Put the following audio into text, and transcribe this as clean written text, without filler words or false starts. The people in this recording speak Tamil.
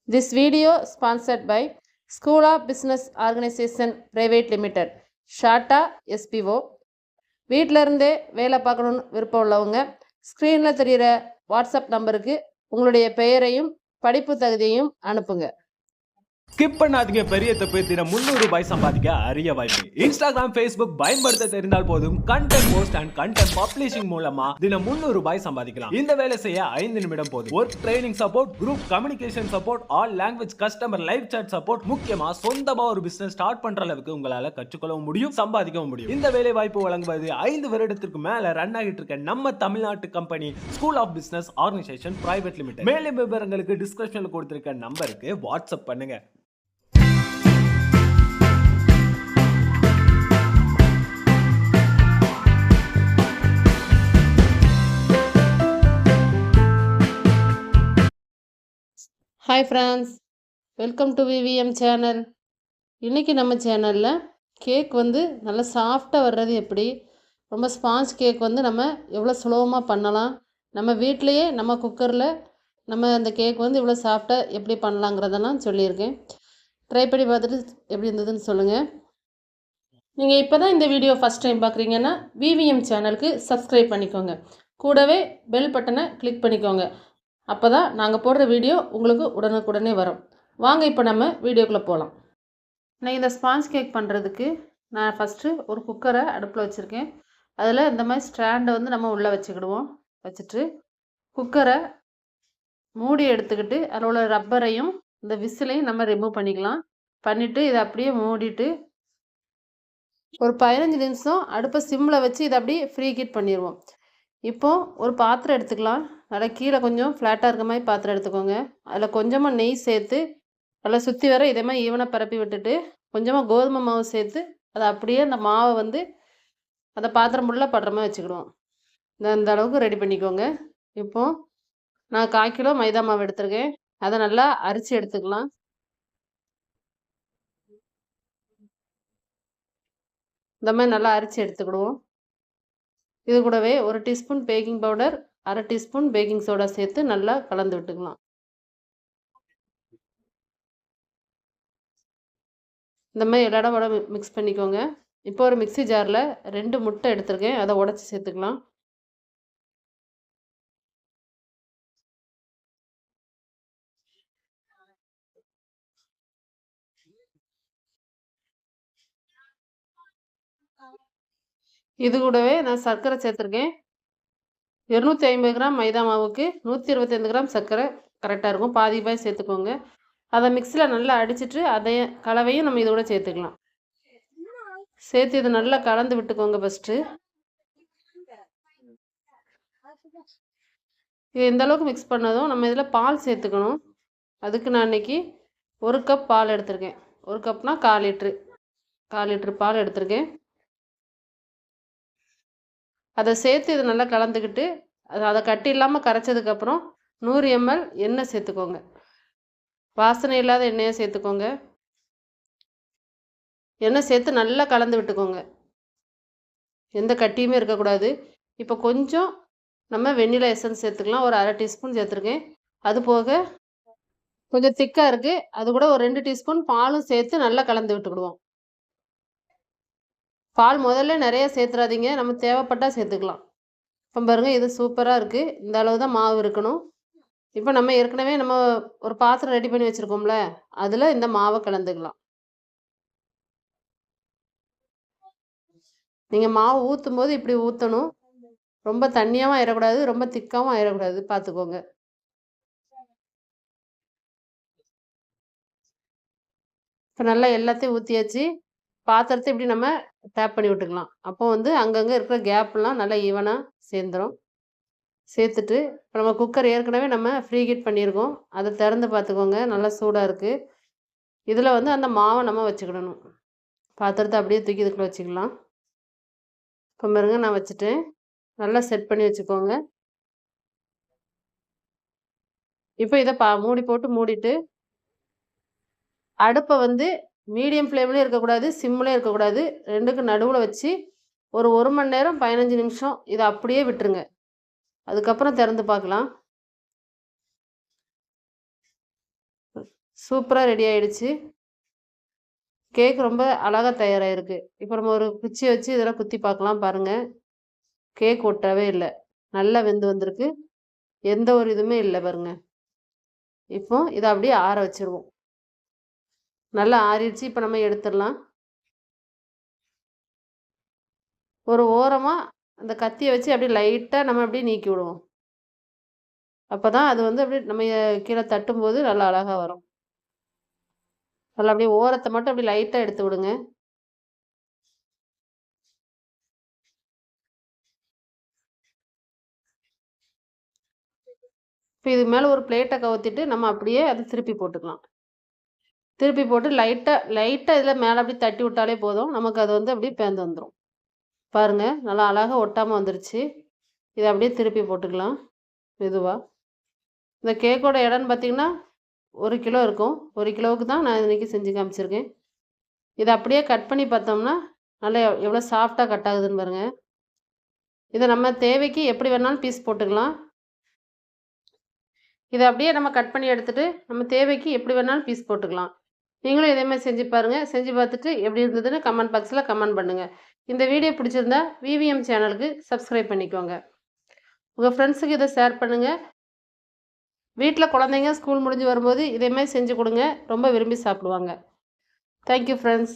This video sponsored by School of Business Organization Private Limited, ஷார்ட்டா SPO. வீட்டில் இருந்தே வேலை பார்க்கணுன்னு விருப்பம் உள்ளவங்க ஸ்க்ரீனில் தெரிகிற வாட்ஸ்அப் நம்பருக்கு உங்களுடைய பெயரையும் படிப்பு தகுதியையும் அனுப்புங்க. ஸ்கிப் பண்ணாதீங்க, பெரிய தப்பு. தினம் 300 ரூபாய் சம்பாதிக்க அரிய வாய்ப்பு. இன்ஸ்டாகிராம், ஃபேஸ்புக் பயன்படுத்த தெரிந்தால் போதும். Content post and content publishing மூலமா தினம் 300 ரூபாய் சம்பாதிக்கலாம். இந்த வேலை செய்ய 5 நிமிடம் போதும். Work training support, group communication support, all language customer live chat support, முக்கியமா சொந்தமா ஒரு பிசினஸ் ஸ்டார்ட் பண்ற அளவுக்கு உங்களால கற்றுக்கொள்ளவும் முடியும், சம்பாதிக்கவும் முடியும். இந்த வேலை வாய்ப்பு வழங்குவது 5 வருடத்திற்கு மேல ரன் ஆகிட்டு இருக்க நம்ம தமிழ்நாட்டு company school of business organisation private limited. மேலும் விவரங்களுக்கு டிஸ்கிரிப்ஷன்ல கொடுத்திருக்க நம்பருக்கு வாட்ஸ்அப் பண்ணுங்க. Hi friends, welcome to VVM channel. இன்றைக்கி நம்ம சேனலில் கேக் நல்லா சாஃப்டாக வர்றது எப்படி, ரொம்ப ஸ்பாஞ்ச் கேக் நம்ம எவ்வளோ சுலபமாக பண்ணலாம், நம்ம வீட்டிலையே நம்ம குக்கரில் நம்ம அந்த கேக் இவ்வளோ சாஃப்டாக எப்படி பண்ணலாங்கிறதெல்லாம் சொல்லியிருக்கேன். ட்ரை பண்ணி பார்த்துட்டு எப்படி இருந்ததுன்னு சொல்லுங்கள். நீங்கள் இப்போ தான் இந்த வீடியோ ஃபஸ்ட் டைம் பார்க்குறீங்கன்னா விவிஎம் சேனலுக்கு சப்ஸ்கிரைப் பண்ணிக்கோங்க. கூடவே பெல் பட்டனை கிளிக் பண்ணிக்கோங்க. அப்போ தான் நாங்கள் போடுற வீடியோ உங்களுக்கு உடனுக்குடனே வரும். வாங்க இப்போ நம்ம வீடியோக்குள்ளே போகலாம். நான் இந்த ஸ்பாஞ்ச் கேக் பண்ணுறதுக்கு நான் ஃபஸ்ட்டு ஒரு குக்கரை அடுப்பில் வச்சுருக்கேன். அதில் இந்த மாதிரி ஸ்டாண்டை நம்ம உள்ளே வச்சுக்கிடுவோம். வச்சுட்டு குக்கரை மூடி எடுத்துக்கிட்டு அதில் உள்ள ரப்பரையும் இந்த விசிலையும் நம்ம ரிமூவ் பண்ணிக்கலாம். பண்ணிவிட்டு இதை அப்படியே மூடிட்டு ஒரு 15 நிமிஷம் அடுப்பை சிம்மில் வச்சு இதை அப்படியே ஃப்ரீ ஹீட் பண்ணிடுவோம். இப்போது ஒரு பாத்திரம் எடுத்துக்கலாம். நல்லா கீழே கொஞ்சம் ஃப்ளாட்டாக இருக்க மாதிரி பாத்திரம் எடுத்துக்கோங்க. அதில் கொஞ்சமாக நெய் சேர்த்து நல்லா சுற்றி வர இதே மாதிரி ஈவனாக பரப்பி விட்டுட்டு கொஞ்சமாக கோதுமை மாவு சேர்த்து அதை அப்படியே அந்த மாவை அந்த பாத்திரம் ஃபுல்லாக படுற மாதிரி வச்சுக்கிடுவோம். இந்த அளவுக்கு ரெடி பண்ணிக்கோங்க. இப்போது நான் 1/4 கிலோ மைதா மாவு எடுத்துருக்கேன். அதை நல்லா அரிச்சு எடுத்துக்கலாம். இந்த மாதிரி நல்லா அரிச்சு எடுத்துக்கிடுவோம். இது கூடவே 1 teaspoon baking powder, 1/2 teaspoon baking soda சேர்த்து நல்லா கலந்து விட்டுக்கலாம். இந்த மாதிரி எல்லா இடம் மிக்ஸ் பண்ணிக்கோங்க. இப்போ ஒரு மிக்ஸி ஜாரில் 2 முட்டை எடுத்துருக்கேன். அதை உடச்சி சேர்த்துக்கலாம். இது கூடவே நான் சர்க்கரை சேர்த்துருக்கேன். 250 கிராம் மைதா மாவுக்கு 125 கிராம் சர்க்கரை கரெக்டாக இருக்கும். பாதி பாய் சேர்த்துக்கோங்க. அதை மிக்ஸியில் நல்லா அடிச்சுட்டு அதைய கலவையும் நம்ம இதோட சேர்த்துக்கலாம். சேர்த்து இதை நல்லா கலந்து விட்டுக்கோங்க. ஃபஸ்ட்டு இது இந்த அளவுக்கு மிக்ஸ் பண்ணதும் நம்ம இதில் பால் சேர்த்துக்கணும். அதுக்கு நான் இன்றைக்கி 1 கப் பால் எடுத்திருக்கேன். 1 கப்னால் 1/4 லிட்ரு பால் எடுத்திருக்கேன். அதை சேர்த்து இது நல்லா கலந்துக்கிட்டு அதை கட்டி இல்லாமல் கரைச்சதுக்கப்புறம் 100 ml எண்ணெய் சேர்த்துக்கோங்க. வாசனை இல்லாத எண்ணெயை சேர்த்துக்கோங்க. எண்ணெய் சேர்த்து நல்லா கலந்து விட்டுக்கோங்க. எந்த கட்டியுமே இருக்கக்கூடாது. இப்போ கொஞ்சம் நம்ம வெண்ணிலா எசன்ஸ் சேர்த்துக்கலாம். ஒரு 1/2 டீஸ்பூன் சேர்த்துருக்கேன். அது போக கொஞ்சம் திக்காக இருக்குது, அது கூட ஒரு 2 டீஸ்பூன் பாலும் சேர்த்து நல்லா கலந்து விட்டுக்கிடுவோம். பால் முதல்ல நிறைய சேர்த்துறாதீங்க, நம்ம தேவைப்பட்டால் சேர்த்துக்கலாம். இப்போ பாருங்கள், இது சூப்பராக இருக்குது. இந்த அளவு தான் மாவு இருக்கணும். இப்போ நம்ம ஏற்கனவே ஒரு பாத்திரம் ரெடி பண்ணி வச்சுருக்கோம்ல, அதில் இந்த மாவை கலந்துக்கலாம். நீங்கள் மாவு ஊற்றும் போது இப்படி ஊற்றணும். ரொம்ப தண்ணியாகவும் ஆயிடக்கூடாது, ரொம்ப திக்காகவும் ஆயிடக்கூடாது, பார்த்துக்கோங்க. இப்போ நல்லா எல்லாத்தையும் ஊற்றியாச்சு. பாத்திரத்தை இப்படி நம்ம டேப் பண்ணி விட்டுக்கலாம். அப்போ அங்கங்கே இருக்கிற கேப்லாம் நல்லா ஈவனாக சேர்ந்துடும். சேர்த்துட்டு இப்போ நம்ம குக்கர் ஏற்கனவே நம்ம ஃப்ரீ ஹீட் பண்ணியிருக்கோம். அதை திறந்து பார்த்துக்கோங்க, நல்லா சூடாக இருக்குது. இதில் அந்த மாவை நம்ம வச்சுக்கிடணும். பாத்திரத்தை அப்படியே தூக்கி இதுக்குள்ளே வச்சுக்கலாம். இப்போ பாருங்க, நான் வச்சுட்டேன். நல்லா செட் பண்ணி வச்சுக்கோங்க. இப்போ இதை மூடி போட்டு மூடிட்டு அடுப்பை மீடியம் ஃப்ளேம்லேயும் இருக்கக்கூடாது, சிம்லேயும் இருக்கக்கூடாது, 2க்கு நடுவில் வச்சு ஒரு 1 மணி நேரம் 15 நிமிஷம் இதை அப்படியே விட்டுருங்க. அதுக்கப்புறம் திறந்து பார்க்கலாம். சூப்பராக ரெடி ஆயிடுச்சு. கேக் ரொம்ப அழகாக தயாராகிருக்கு. இப்போ நம்ம ஒரு குச்சியை வச்சு இதெல்லாம் குத்தி பார்க்கலாம். பாருங்கள், கேக் ஒட்டவே இல்லை, நல்லா வெந்து வந்திருக்கு. எந்த ஒரு இதுவுமே இல்லை பாருங்க. இப்போ இதை அப்படியே ஆற வச்சிருவோம். நல்லா ஆறிடுச்சு. இப்போ நம்ம எடுத்துடலாம். ஒரு ஓரமாக அந்த கத்தியை வச்சு அப்படியே லைட்டாக நம்ம அப்படியே நீக்கி விடுவோம். அப்போ தான் அது வந்து அப்படியே நம்ம கீழே தட்டும்போது நல்லா அழகாக வரும். நல்லா அப்படியே ஓரத்தை மட்டும் அப்படியே லைட்டாக எடுத்து விடுங்க. இப்போ இது மேலே ஒரு பிளேட்டை கவுத்திட்டு நம்ம அப்படியே அதை திருப்பி போட்டுக்கலாம். திருப்பி போட்டு லைட்டாக இதில் மேலே அப்படியே தட்டி விட்டாலே போதும். நமக்கு அது வந்து அப்படியே பேந்து வந்துடும். பாருங்கள், நல்லா அழகாக ஒட்டாமல் வந்துருச்சு. இதை அப்படியே திருப்பி போட்டுக்கலாம் மெதுவாக. இந்த கேக்கோட இடம்னு பார்த்திங்கன்னா 1 கிலோ இருக்கும். 1 கிலோவுக்கு தான் நான் இன்றைக்கி செஞ்சு காமிச்சிருக்கேன். இதை அப்படியே கட் பண்ணி பார்த்தோம்னா நல்லா எவ்வளோ சாஃப்டாக கட் ஆகுதுன்னு பாருங்கள். இதை நம்ம தேவைக்கு எப்படி வேணாலும் பீஸ் போட்டுக்கலாம். இதை அப்படியே நம்ம கட் பண்ணி எடுத்துகிட்டு நம்ம தேவைக்கு எப்படி வேணாலும் பீஸ் போட்டுக்கலாம். நீங்களும் இதேமாதிரி செஞ்சு பாருங்கள். செஞ்சு பார்த்துட்டு எப்படி இருந்ததுன்னு கமெண்ட் பாக்ஸில் கமெண்ட் பண்ணுங்கள். இந்த வீடியோ பிடிச்சிருந்தா விவிஎம் சேனலுக்கு சப்ஸ்கிரைப் பண்ணிக்கோங்க. உங்கள் ஃப்ரெண்ட்ஸுக்கு இதை ஷேர் பண்ணுங்கள். வீட்டில் குழந்தைங்க ஸ்கூல் முடிஞ்சு வரும்போது இதேமாதிரி செஞ்சு கொடுங்க. ரொம்ப விரும்பி சாப்பிடுவாங்க. Thank you friends.